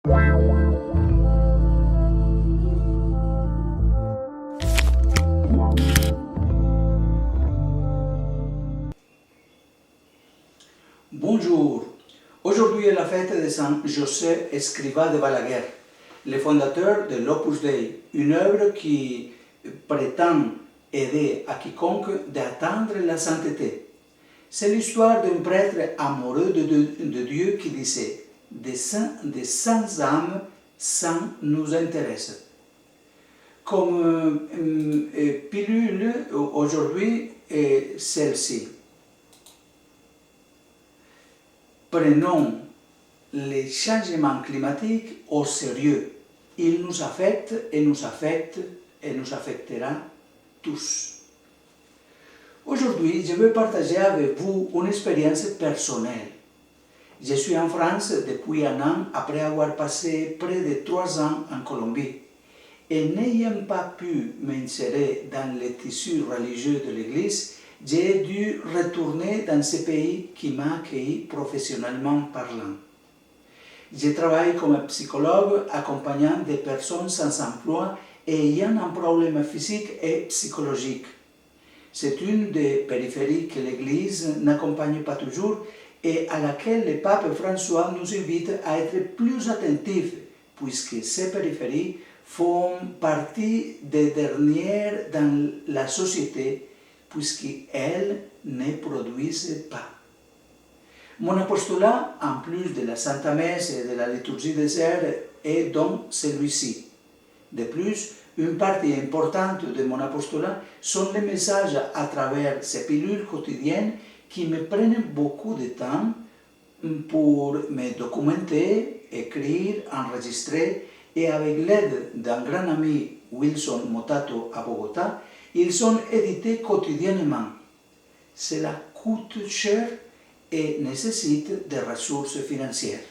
Bonjour, aujourd'hui est la fête de Saint José Escrivá de Balaguer, le fondateur de l'Opus Dei, une œuvre qui prétend aider à quiconque d'atteindre la sainteté. C'est l'histoire d'un prêtre amoureux de Dieu qui disait « des saintes âmes saints nous intéressent ». Comme pilule aujourd'hui est celle-ci. Prenons les changements climatiques au sérieux. Ils nous affectent et nous affectera tous. Aujourd'hui, je veux partager avec vous une expérience personnelle. Je suis en France depuis un an après avoir passé près de 3 ans en Colombie. Et n'ayant pas pu m'insérer dans les tissus religieux de l'Église, j'ai dû retourner dans ce pays qui m'a accueilli professionnellement parlant. Je travaille comme psychologue accompagnant des personnes sans emploi et ayant un problème physique et psychologique. C'est une des périphéries que l'Église n'accompagne pas toujours et à laquelle le pape François nous invite à être plus attentifs, puisque ces périphéries font partie des dernières dans la société, puisqu'elles ne produisent pas. Mon apostolat, en plus de la Sainte Messe et de la liturgie des heures, est donc celui-ci. De plus, une partie importante de mon apostolat sont les messages à travers ces pilules quotidiennes qui me prennent beaucoup de temps pour me documenter, écrire, enregistrer, et avec l'aide d'un grand ami, Wilson Motato, à Bogota, ils sont édités quotidiennement. Cela coûte cher et nécessite des ressources financières.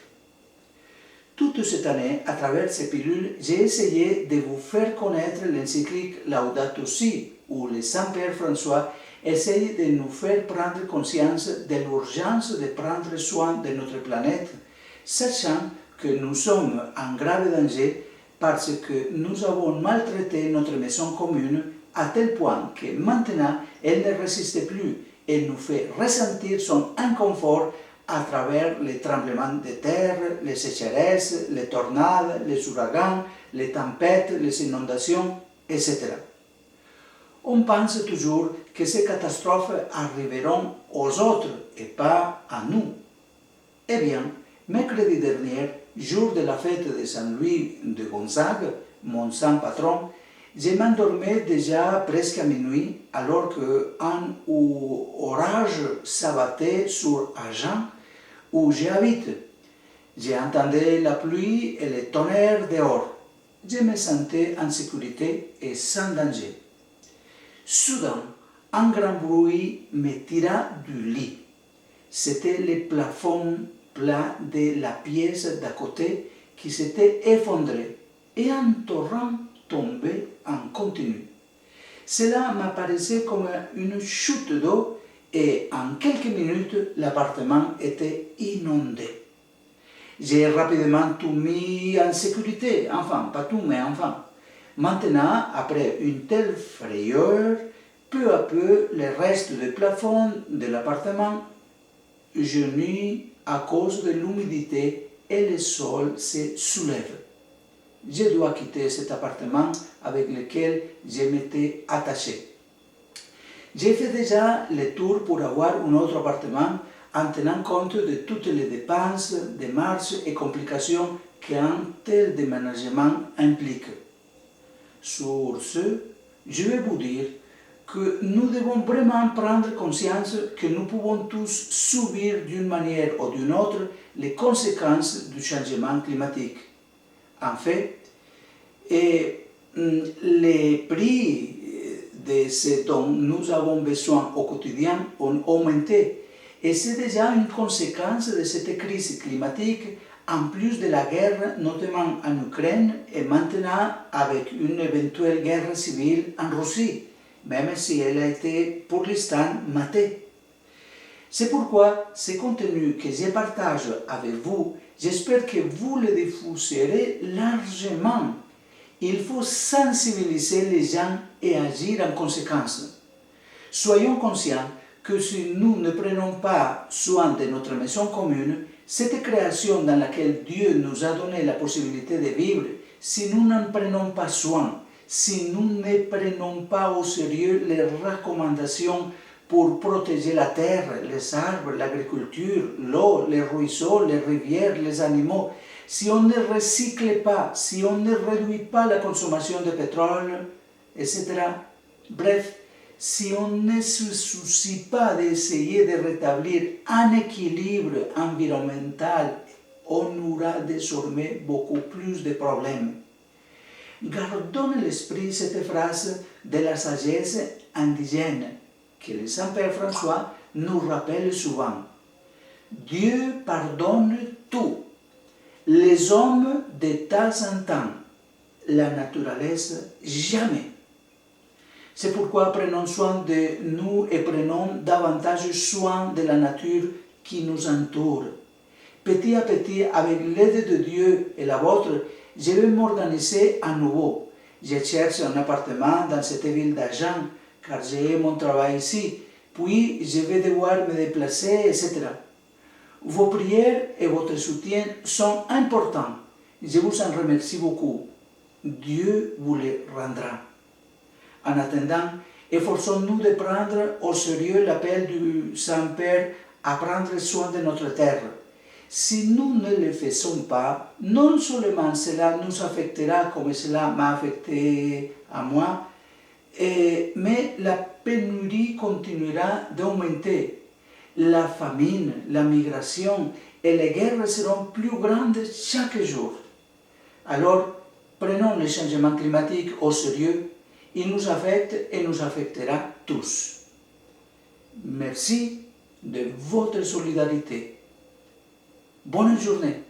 Toute cette année, à travers ces pilules, j'ai essayé de vous faire connaître l'encyclique Laudato Si, où le Saint-Père François essaye de nous faire prendre conscience de l'urgence de prendre soin de notre planète, sachant que nous sommes en grave danger parce que nous avons maltraité notre maison commune à tel point que maintenant elle ne résiste plus et nous fait ressentir son inconfort à travers les tremblements de terre, les sécheresses, les tornades, les ouragans, les tempêtes, les inondations, etc. On pense toujours que ces catastrophes arriveront aux autres et pas à nous. Eh bien, mercredi dernier, jour de la fête de Saint-Louis de Gonzague, mon saint patron, je m'endormais déjà presque à minuit alors qu'un orage s'abattait sur Agen, où j'habite. J'entendais la pluie et le tonnerre dehors. Je me sentais en sécurité et sans danger. Soudain, un grand bruit me tira du lit. C'était le plafond plat de la pièce d'à côté qui s'était effondré et un torrent tombait en continu. Cela m'apparaissait comme une chute d'eau et en quelques minutes, l'appartement était inondé. J'ai rapidement tout mis en sécurité, enfin, pas tout, mais enfin. Maintenant, après une telle frayeur, peu à peu, le reste du plafond de l'appartement jaunit à cause de l'humidité et le sol se soulève. Je dois quitter cet appartement avec lequel je m'étais attaché. J'ai fait déjà le tour pour avoir un autre appartement en tenant compte de toutes les dépenses, démarches et complications qu'un tel déménagement implique. Sur ce, je vais vous dire que nous devons vraiment prendre conscience que nous pouvons tous subir d'une manière ou d'une autre les conséquences du changement climatique. En fait, les prix de ce dont nous avons besoin au quotidien ont augmenté et c'est déjà une conséquence de cette crise climatique en plus de la guerre, notamment en Ukraine et maintenant avec une éventuelle guerre civile en Russie, même si elle a été pour l'instant matée. C'est pourquoi ce contenu que je partage avec vous, j'espère que vous le diffuserez largement. Il faut sensibiliser les gens et agir en conséquence. Soyons conscients que si nous ne prenons pas soin de notre maison commune, cette création dans laquelle Dieu nous a donné la possibilité de vivre, si nous n'en prenons pas soin, si nous ne prenons pas au sérieux les recommandations pour protéger la terre, les arbres, l'agriculture, l'eau, les ruisseaux, les rivières, les animaux, si on ne recycle pas, si on ne réduit pas la consommation de pétrole, etc., bref, si on ne se soucie pas d'essayer de rétablir un équilibre environnemental, on aura désormais beaucoup plus de problèmes. Gardons à l'esprit cette phrase de la sagesse indigène que le Saint-Père François nous rappelle souvent. Dieu pardonne tout, les hommes de temps en temps, la naturalesse jamais. C'est pourquoi prenons soin de nous et prenons davantage soin de la nature qui nous entoure. Petit à petit, avec l'aide de Dieu et la vôtre, je vais m'organiser à nouveau. Je cherche un appartement dans cette ville d'Agen, car j'ai mon travail ici, puis je vais devoir me déplacer, etc. Vos prières et votre soutien sont importants. Je vous en remercie beaucoup. Dieu vous les rendra. En attendant, efforçons-nous de prendre au sérieux l'appel du Saint-Père à prendre soin de notre terre. Si nous ne le faisons pas, non seulement cela nous affectera comme cela m'a affecté à moi, mais la pénurie continuera d'augmenter. La famine, la migration et les guerres seront plus grandes chaque jour. Alors, prenons le changement climatique au sérieux. Il nous affecte et nous affectera tous. Merci de votre solidarité. Bonne journée.